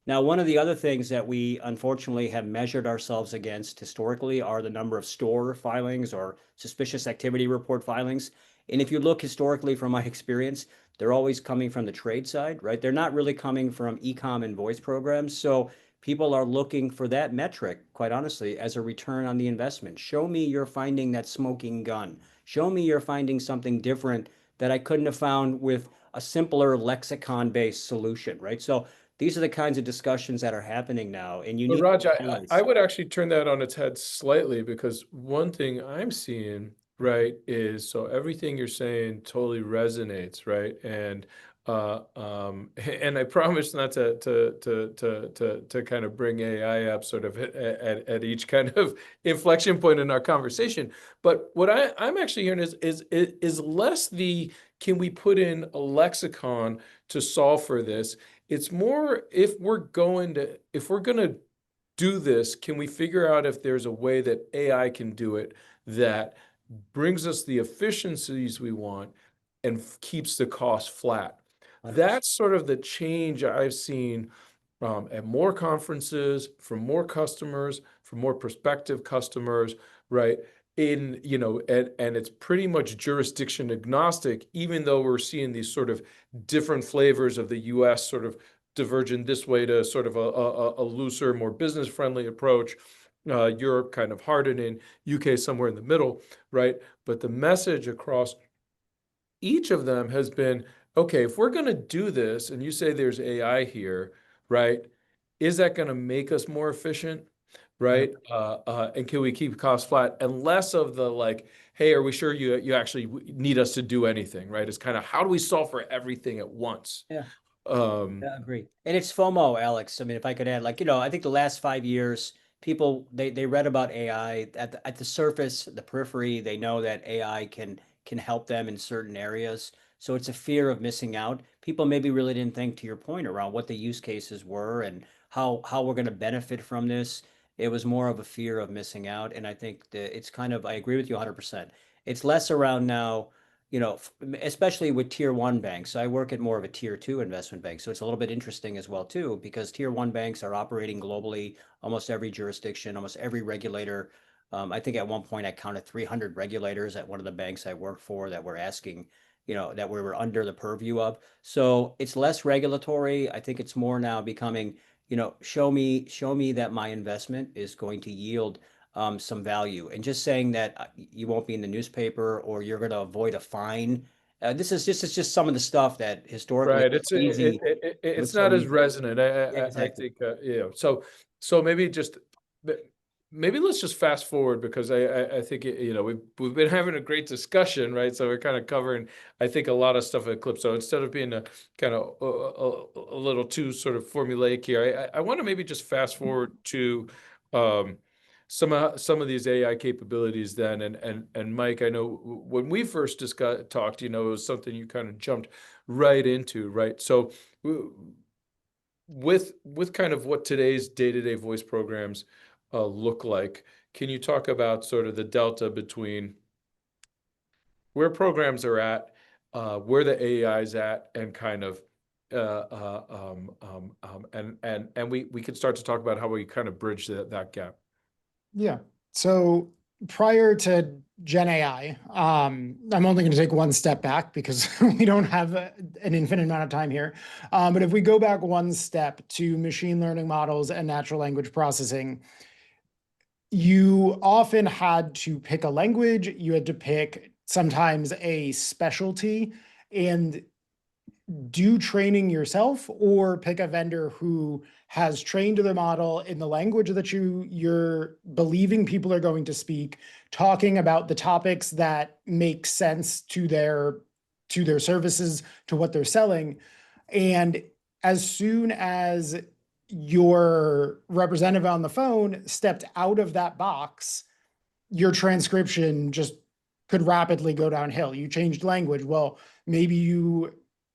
Now, one of the other things that we unfortunately have measured ourselves against historically are the number of store filings or suspicious activity report filings. And if you look historically from my experience, they're always coming from the trade side, right? They're not really coming from e-com and voice programs. So people are looking for that metric, quite honestly, as a return on the investment. Show me you're finding that smoking gun. Show me you're finding something different that I couldn't have found with a simpler lexicon-based solution, right? So these are the kinds of discussions that are happening now, and you But need Raj, I balance. would actually turn that on its head slightly, because one thing I'm seeing, right, is so everything you're saying totally resonates, right? And and I promise not to kind of bring AI up sort of at each kind of inflection point in our conversation. But what I'm actually hearing is less the, can we put in a lexicon to solve for this? It's more, if we're going to do this, can we figure out if there's a way that AI can do it that brings us the efficiencies we want and keeps the cost flat? 100%. That's sort of the change I've seen at more conferences, from more customers, from more prospective customers, right? And it's pretty much jurisdiction agnostic, even though we're seeing these sort of different flavors of the US sort of diverging this way to sort of a looser, more business-friendly approach. Europe kind of hardening, UK somewhere in the middle, right? But the message across each of them has been, okay, if we're going to do this, and you say there's AI here, right? Is that going to make us more efficient, right? And can we keep costs flat? And less of the like, hey, are we sure you actually need us to do anything, right? It's kind of, how do we solve for everything at once? Yeah. Um, Yeah, agree. And it's FOMO, Alex. I mean, if I could add, like, I think the last 5 years, people they read about AI at the surface, the periphery. They know that AI can help them in certain areas. So it's a fear of missing out. People maybe really didn't think, to your point, around what the use cases were and how we're going to benefit from this. It was more of a fear of missing out. And I think that it's kind of, I agree with you 100%. It's less around now, especially with tier one banks. I work at more of a tier two investment bank. So it's a little bit interesting as well, too, because tier one banks are operating globally, almost every jurisdiction, almost every regulator. I think at one point I counted 300 regulators at one of the banks I worked for that were asking, that we were under the purview of. So it's less regulatory. I think it's more now becoming, show me that my investment is going to yield some value. And just saying that you won't be in the newspaper or you're going to avoid a fine. This is just some of the stuff that historically right. was easy. It's so not as easy. resonant. I Exactly. think, so maybe let's just fast forward, because I think, we've been having a great discussion, right? So we're kind of covering, I think, a lot of stuff at Clip. So instead of being a kind of a little too sort of formulaic here, I want to maybe just fast forward to some of these AI capabilities then. And Mike, I know when we first talked, it was something you kind of jumped right into, right? So with kind of what today's day-to-day voice programs look like, can you talk about sort of the delta between where programs are at, where the AI is at, and kind of and we could start to talk about how we kind of bridge that gap. Yeah. So prior to Gen AI, I'm only going to take one step back because we don't have an infinite amount of time here. But if we go back one step to machine learning models and natural language processing, you often had to pick a language, you had to pick sometimes a specialty and do training yourself, or pick a vendor who has trained the model in the language that you're believing people are going to speak, talking about the topics that make sense to their services, to what they're selling. And as soon as your representative on the phone stepped out of that box, your transcription just could rapidly go downhill. You changed language. Well, maybe you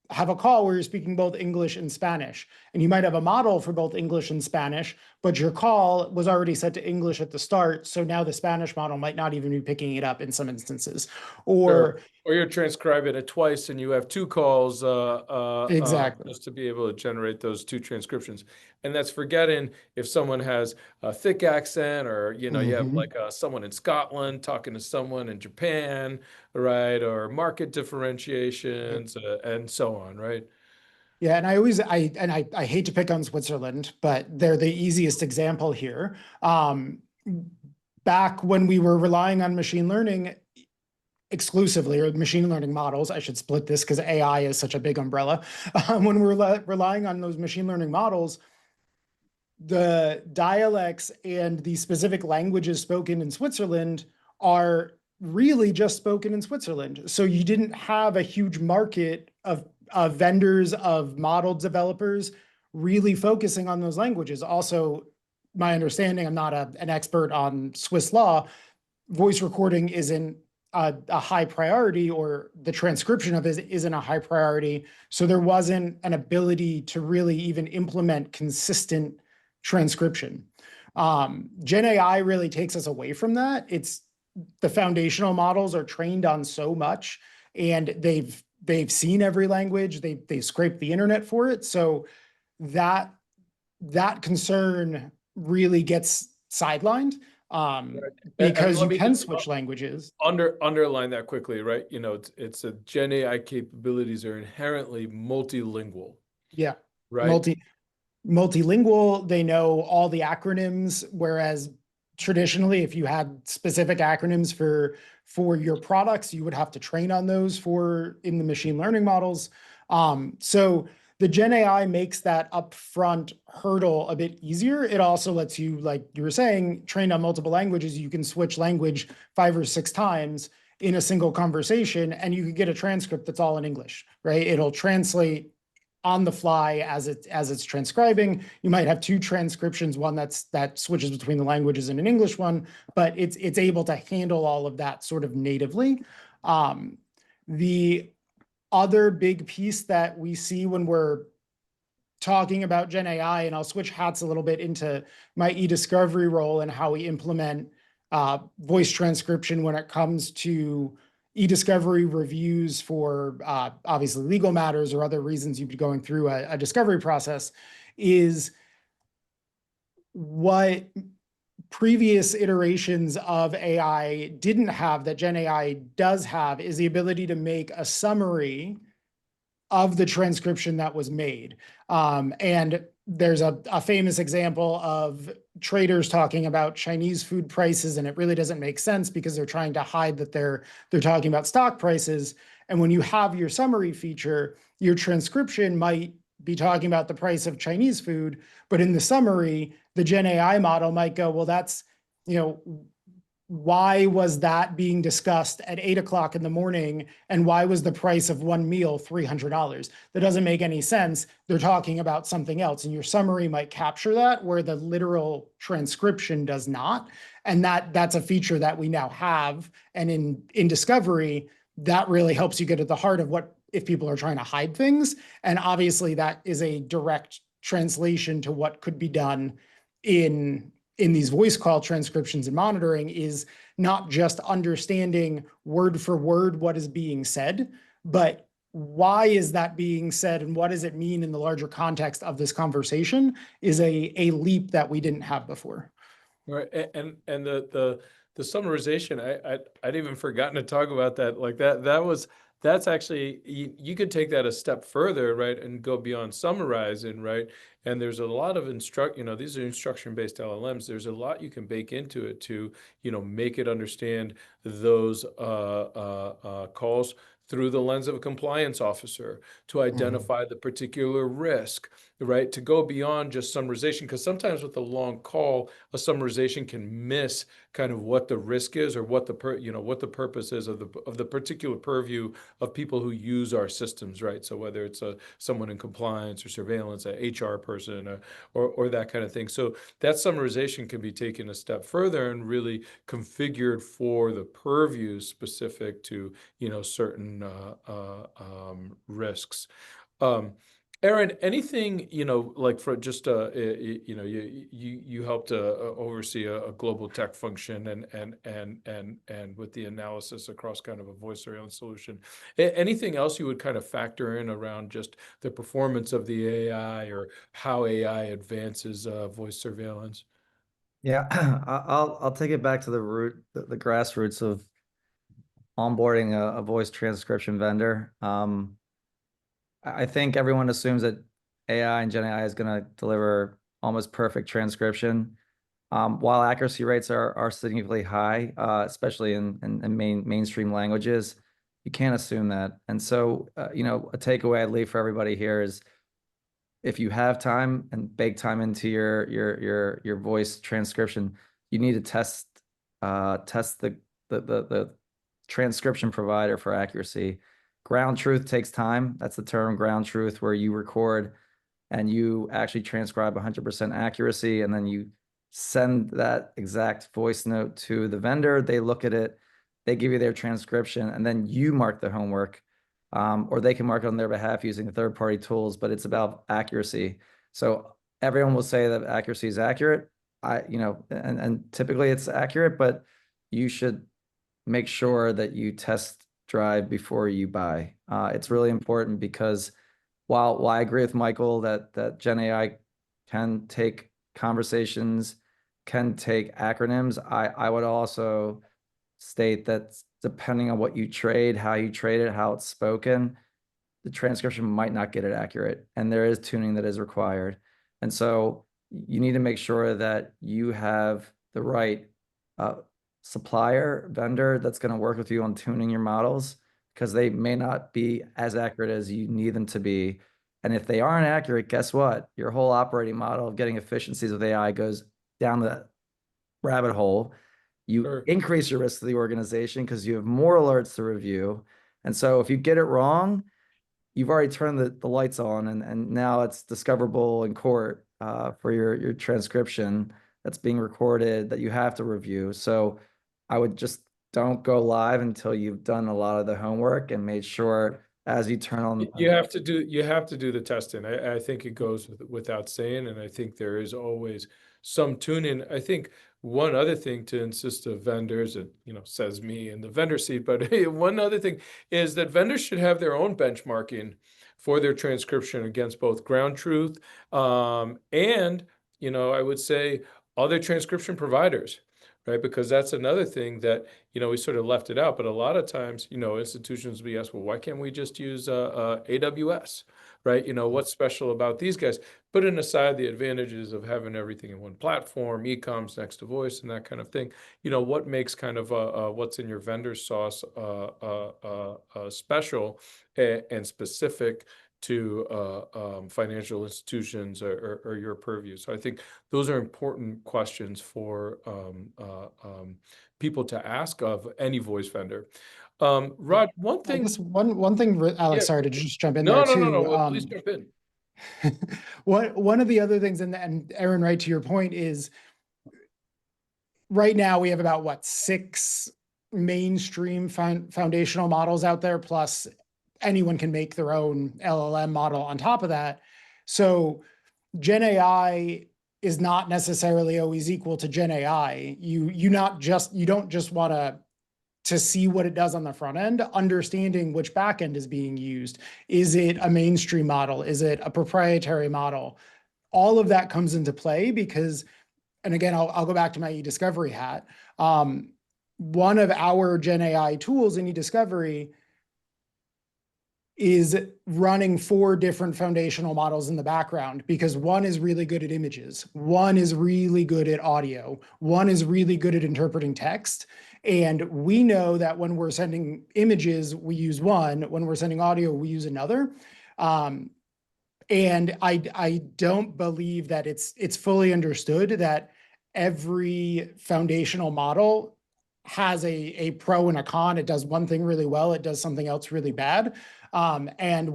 have a call where you're speaking both English and Spanish, and you might have a model for both English and Spanish, but your call was already set to English at the start. So now the Spanish model might not even be picking it up in some instances. Or you're transcribing it twice and you have two calls exactly. just to be able to generate those two transcriptions. And that's forgetting if someone has a thick accent, or, you have like someone in Scotland talking to someone in Japan, right? Or market differentiations and so on, right? Yeah, and I hate to pick on Switzerland, but they're the easiest example here. Back when we were relying on machine learning exclusively, or machine learning models, I should split this because AI is such a big umbrella. When we're relying on those machine learning models, the dialects and the specific languages spoken in Switzerland are really just spoken in Switzerland. So you didn't have a huge market of vendors, of model developers really focusing on those languages. Also, my understanding, I'm not an expert on Swiss law, voice recording isn't a high priority, or the transcription of it isn't a high priority. So there wasn't an ability to really even implement consistent transcription. Gen AI really takes us away from that. It's the foundational models are trained on so much, and they've seen every language. They scraped the internet for it. So that concern really gets sidelined, because let you me can just switch languages. underline that quickly, right? You know, it's a Gen AI capabilities are inherently multilingual, Yeah, right? multilingual. They know all the acronyms, whereas traditionally, if you had specific acronyms for your products, you would have to train on those in the machine learning models. So the Gen AI makes that upfront hurdle a bit easier. It also lets you, like you were saying, trained on multiple languages. You can switch language 5 or 6 times in a single conversation, and you could get a transcript that's all in English, right? It'll translate on the fly as it's transcribing. You might have 2 transcriptions, one that switches between the languages and an English one, but it's able to handle all of that sort of natively. The other big piece that we see when we're talking about Gen AI, and I'll switch hats a little bit into my e-discovery role and how we implement voice transcription when it comes to e-discovery reviews for obviously legal matters or other reasons you'd be going through a discovery process, is what previous iterations of AI didn't have that Gen AI does have, is the ability to make a summary of the transcription that was made. And there's a famous example of traders talking about Chinese food prices, and it really doesn't make sense because they're trying to hide that they're talking about stock prices. And when you have your summary feature, your transcription might be talking about the price of Chinese food, but in the summary, the Gen AI model might go, well, that's, why was that being discussed at 8 o'clock in the morning? And why was the price of one meal $300? That doesn't make any sense. They're talking about something else. And your summary might capture that, where the literal transcription does not. And that's a feature that we now have. And in discovery, that really helps you get at the heart of what, if people are trying to hide things. And obviously that is a direct translation to what could be done in these voice call transcriptions and monitoring, is not just understanding word for word what is being said, but why is that being said and what does it mean in the larger context of this conversation, is a leap that we didn't have before. Right, and the summarization, I'd even forgotten to talk about that. Like that's actually, you could take that a step further, right, and go beyond summarizing, right? And there's a lot of these are instruction-based LLMs. There's a lot you can bake into it to, make it understand those calls through the lens of a compliance officer, to identify the particular risk, right? To go beyond just summarization, because sometimes with a long call, a summarization can miss kind of what the risk is, or what the purpose is of the particular purview of people who use our systems, right? So whether it's someone in compliance or surveillance, a HR person, or that kind of thing. So that summarization can be taken a step further and really configured for the purview specific to certain risks. Eren, anything, like for just, you helped oversee a global tech function and with the analysis across kind of a voice surveillance solution. Anything else you would kind of factor in around just the performance of the AI, or how AI advances voice surveillance? Yeah, I'll take it back to the the grassroots of onboarding a voice transcription vendor. I think everyone assumes that AI and Gen AI is going to deliver almost perfect transcription. While accuracy rates are significantly high, especially in mainstream languages, you can't assume that. And so, you know, a takeaway I'd leave for everybody here is, if you have time and bake time into your voice transcription, you need to test the transcription provider for accuracy. Ground truth takes time. That's the term, ground truth, where you record and you actually transcribe 100% accuracy, and then you send that exact voice note to the vendor. They look at it, they give you their transcription, and then you mark the homework. Or they can mark it on their behalf using third-party tools, but it's about accuracy. So everyone will say that accuracy is accurate. You know, and typically it's accurate, but you should make sure that you test drive before you buy. It's really important, because while I agree with Michael that Gen AI can take conversations, can take acronyms, I would also state that depending on what you trade, how you trade it, how it's spoken, the transcription might not get it accurate, and there is tuning that is required. And so you need to make sure that you have the right supplier, vendor that's going to work with you on tuning your models, because they may not be as accurate as you need them to be. And if they aren't accurate, guess what? Your whole operating model of getting efficiencies with AI goes down the rabbit hole. You increase your risk to the organization because you have more alerts to review. And so if you get it wrong, you've already turned the lights on, and now it's discoverable in court for your transcription that's being recorded that you have to review. So I would just don't go live until you've done a lot of the homework and made sure as you turn on. You have to do the testing. I think it goes without saying, and I think there is always some tuning. I think one other thing to insist of vendors, and you know, says me in the vendor seat, but one other thing is that vendors should have their own benchmarking for their transcription against both ground truth and, you know, I would say other transcription providers. Right, because that's another thing that, you know, we sort of left it out, but a lot of times, you know, institutions we ask, well, why can't we just use AWS, right? You know, what's special about these guys? Putting aside the advantages of having everything in one platform, e-coms next to voice and that kind of thing, you know, what makes kind of what's in your vendor sauce special and specific to financial institutions or your purview. So I think those are important questions for people to ask of any voice vendor. Rod, one thing. One thing, Alex, Yeah. sorry to just jump in No, there too. no. Well, please jump in. One of the other things, and Eren, right to your point, is right now we have about 6 mainstream foundational models out there, plus anyone can make their own LLM model on top of that. So Gen AI is not necessarily always equal to Gen AI. You don't just want to see what it does on the front end, understanding which backend is being used. Is it a mainstream model? Is it a proprietary model? All of that comes into play because, and again, I'll go back to my eDiscovery hat. One of our Gen AI tools in eDiscovery is running 4 different foundational models in the background, because one is really good at images, one is really good at audio, one is really good at interpreting text. And we know that when we're sending images, we use one, when we're sending audio, we use another. And I don't believe that it's fully understood that every foundational model has a pro and a con. It does one thing really well, it does something else really bad. And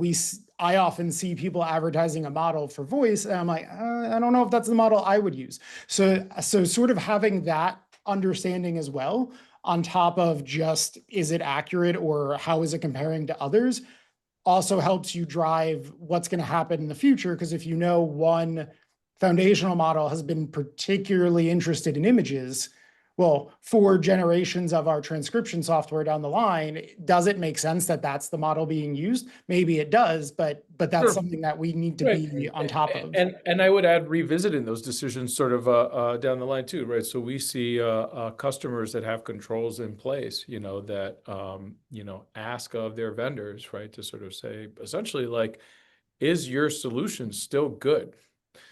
I often see people advertising a model for voice, and I'm like, I don't know if that's the model I would use. So sort of having that understanding as well, on top of just, is it accurate or how is it comparing to others, also helps you drive what's going to happen in the future. Because if you know one foundational model has been particularly interested in images, well, 4 generations of our transcription software down the line, does it make sense that that's the model being used? Maybe it does, but that's Sure. something that we need to Right. be on top of. And I would add revisiting those decisions sort of down the line too, right? So we see customers that have controls in place, that ask of their vendors, right, to sort of say essentially like, is your solution still good?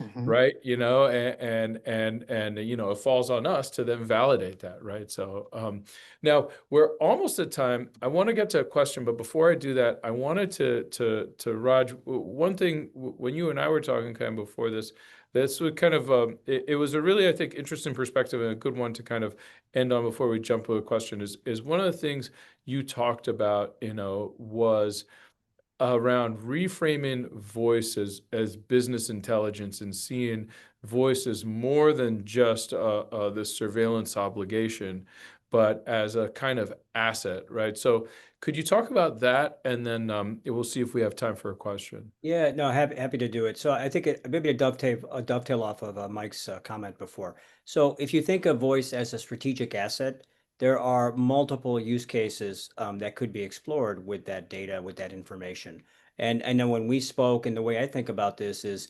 Mhm. Right, and it falls on us to then validate that, right? So now we're almost at time. I want to get to a question, but before I do that, I wanted to Raj, one thing when you and I were talking kind of before this would kind of it was a really, I think, interesting perspective and a good one to kind of end on before we jump to a question is one of the things you talked about, was around reframing voice as business intelligence and seeing voice as more than just the surveillance obligation, but as a kind of asset, right? So could you talk about that, and then we'll see if we have time for a question. Yeah, no, happy to do it. So I think maybe a dovetail off of Mike's comment before. So if you think of voice as a strategic asset, there are multiple use cases that could be explored with that data, with that information. And I know when we spoke, and the way I think about this is,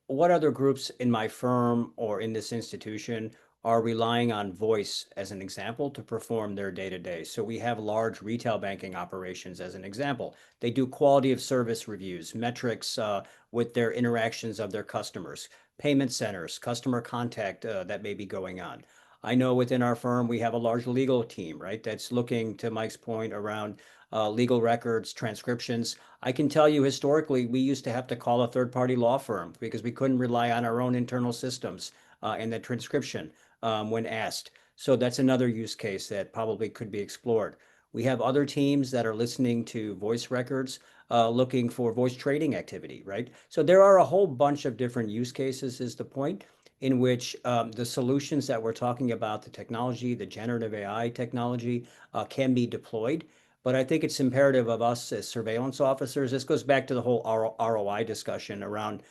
what other groups in my firm or in this institution are relying on voice as an example to perform their day-to-day. So we have large retail banking operations as an example. They do quality of service reviews, metrics with their interactions of their customers, payment centers, customer contact that may be going on. I know within our firm, we have a large legal team, right? That's looking, to Mike's point, around legal records, transcriptions. I can tell you historically, we used to have to call a third-party law firm because we couldn't rely on our own internal systems and the transcription when asked. So that's another use case that probably could be explored. We have other teams that are listening to voice records, looking for voice trading activity, right? So there are a whole bunch of different use cases, is the point, in which the solutions that we're talking about, the technology, the generative AI technology, can be deployed. But I think it's imperative of us as surveillance officers. This goes back to the whole ROI discussion around,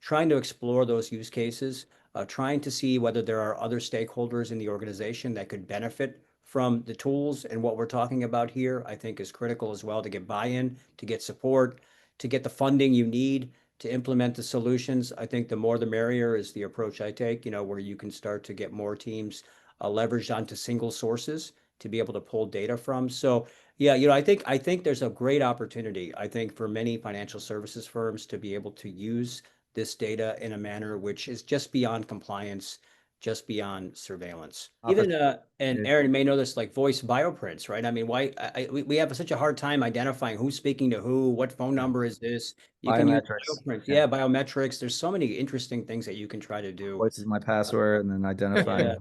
trying to explore those use cases, trying to see whether there are other stakeholders in the organization that could benefit from the tools and what we're talking about here. I think is critical as well to get buy-in, to get support, to get the funding you need to implement the solutions. I think the more the merrier is the approach I take, where you can start to get more teams leveraged onto single sources to be able to pull data from. So yeah, I think there's a great opportunity, I think, for many financial services firms to be able to use this data in a manner which is just beyond compliance, just beyond surveillance. Even and Eren may know this, like voice bioprints, right? I mean, why we have such a hard time identifying who's speaking to who, what phone number is this? You can use Biometrics. bioprints. Yeah, biometrics. There's so many interesting things that you can try to do. Voice is my password, and then identifying. Yeah.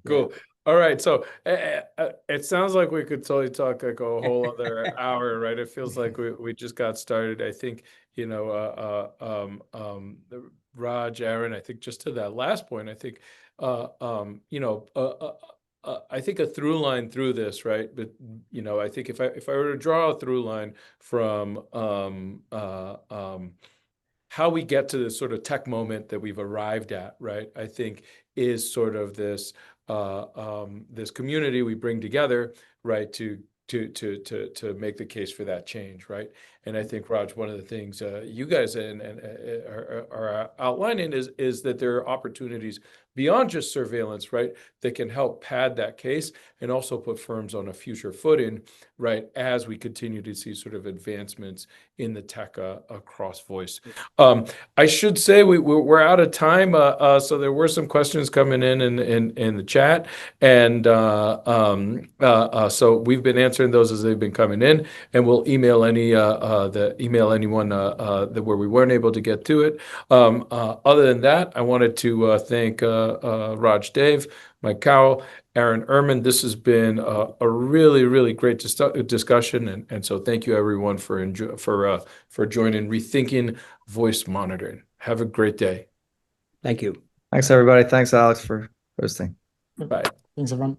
Cool. All right. So it sounds like we could totally talk like a whole other hour, right? It feels like we just got started. I think, Raj, Eren, I think just to that last point, I think, I think a through line through this, right? But, I think if I were to draw a through line from how we get to this sort of tech moment that we've arrived at, right? I think is sort of this this community we bring together, right, to make the case for that change, right? And I think, Raj, one of the things you guys are outlining is that there are opportunities beyond just surveillance, right, that can help pad that case and also put firms on a future footing, right, as we continue to see sort of advancements in the tech across voice. I should say we're out of time, so there were some questions coming in the chat, and so we've been answering those as they've been coming in, and we'll email anyone where we weren't able to get to it. Other than that, I wanted to thank Raj Dave, Mike Cowell, Eren Erman. This has been a really, really great discussion, and so thank you everyone for joining Rethinking Voice Monitoring. Have a great day. Thank you. Thanks, everybody. Thanks, Alex, for hosting. Bye. Thanks, everyone.